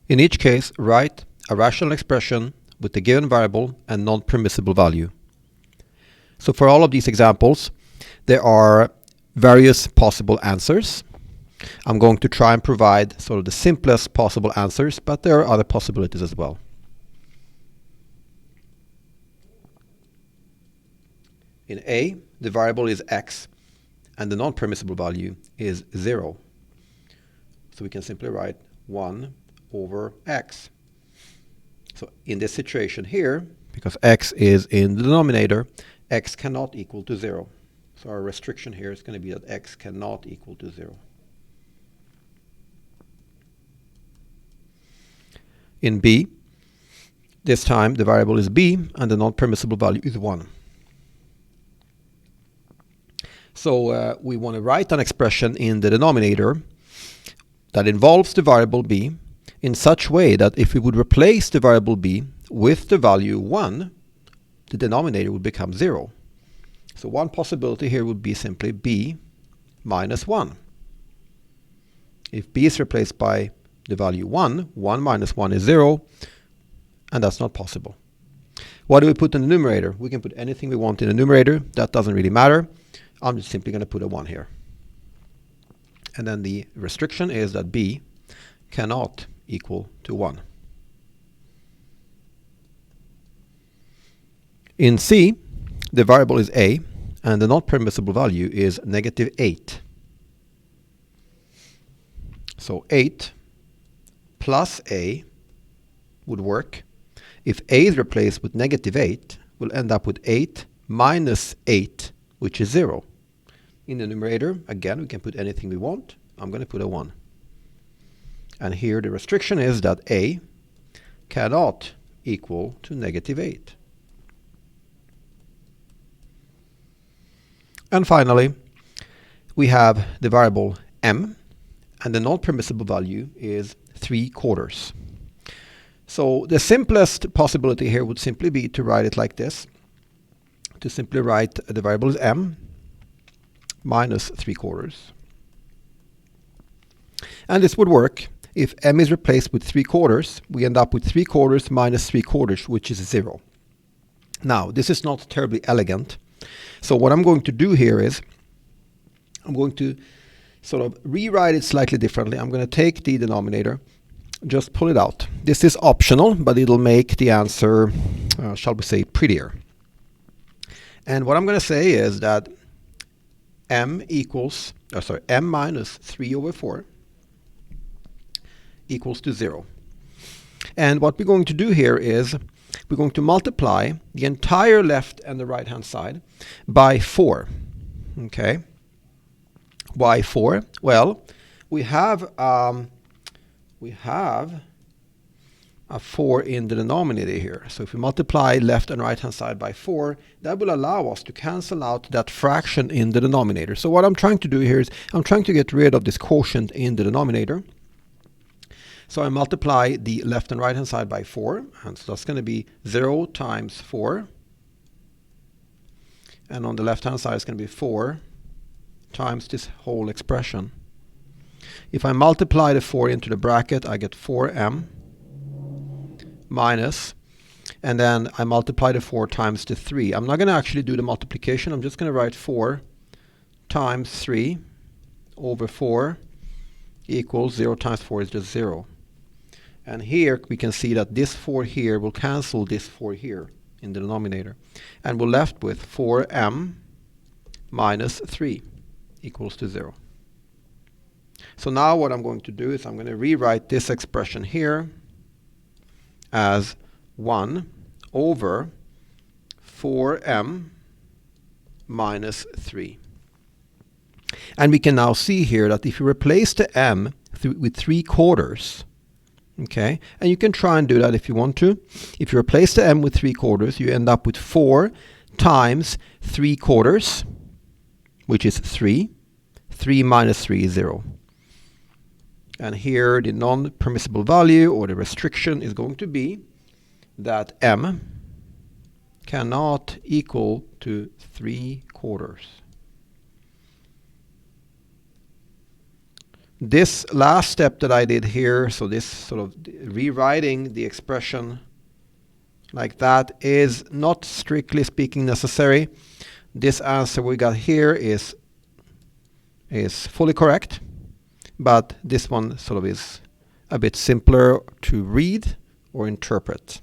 In each case, write a rational expression with the given variable and non-permissible value. So for all of these examples, there are various possible answers. I'm going to try and provide sort of the simplest possible answers, but there are other possibilities as well. In A, the variable is x, and the non-permissible value is 0. So we can simply write 1 over x. So in this situation here, because x is in the denominator, x cannot equal to 0. So our restriction here is going to be that x cannot equal to 0. In B, this time the variable is b, and the non-permissible value is 1. So we want to write an expression in the denominator that involves the variable b in such way that if we would replace the variable b with the value 1, the denominator would become 0. So one possibility here would be simply b minus 1. If b is replaced by the value 1, 1 minus 1 is 0, and that's not possible. What do we put in the numerator? We can put anything we want in the numerator. That doesn't really matter. I'm just simply going to put a 1 here. And then the restriction is that b cannot equal to 1. In C, the variable is a, and the non-permissible value is negative 8. So 8 plus a would work. If a is replaced with negative 8, we'll end up with 8 minus 8, which is 0. In the numerator, again, we can put anything we want. I'm going to put a 1. And here the restriction is that a cannot equal to negative 8. And finally, we have the variable m, and the non-permissible value is 3/4. So the simplest possibility here would simply be to write it like this. To simply write the variable is m minus 3/4. And this would work. If m is replaced with 3/4, we end up with 3/4 minus 3/4, which is 0. Now, this is not terribly elegant. So what I'm going to do here is I'm going to sort of rewrite it slightly differently. I'm going to take the denominator, just pull it out. This is optional, but it'll make the answer, shall we say, prettier. And what I'm going to say is that m minus 3 over 4 equals to 0. And what we're going to do here is we're going to multiply the entire left and the right hand side by 4. Okay. Why 4? Well, we have a 4 in the denominator here. So if we multiply left and right hand side by 4, that will allow us to cancel out that fraction in the denominator. So what I'm trying to do here is I'm trying to get rid of this quotient in the denominator. So I multiply the left and right hand side by 4, and so that's going to be 0 times 4. And on the left hand side it's going to be 4 times this whole expression. If I multiply the 4 into the bracket, I get 4m minus, and then I multiply the 4 times the 3. I'm not going to actually do the multiplication. I'm just going to write 4 times 3 over 4 equals 0 times 4 is just 0. And here we can see that this 4 here will cancel this 4 here in the denominator. And we're left with 4m minus 3 equals to 0. So now what I'm going to do is I'm going to rewrite this expression here as 1 over 4m minus 3. And we can now see here that if you replace the m with 3/4, okay, and you can try and do that if you want to. If you replace the m with 3/4, you end up with 4 times 3/4, which is 3. 3 minus 3 is 0. And here the non-permissible value, or the restriction, is going to be that m cannot equal to 3/4. This last step that I did here, so this sort of rewriting the expression like that, is not strictly speaking necessary. This answer we got here is fully correct, but this one sort of is a bit simpler to read or interpret.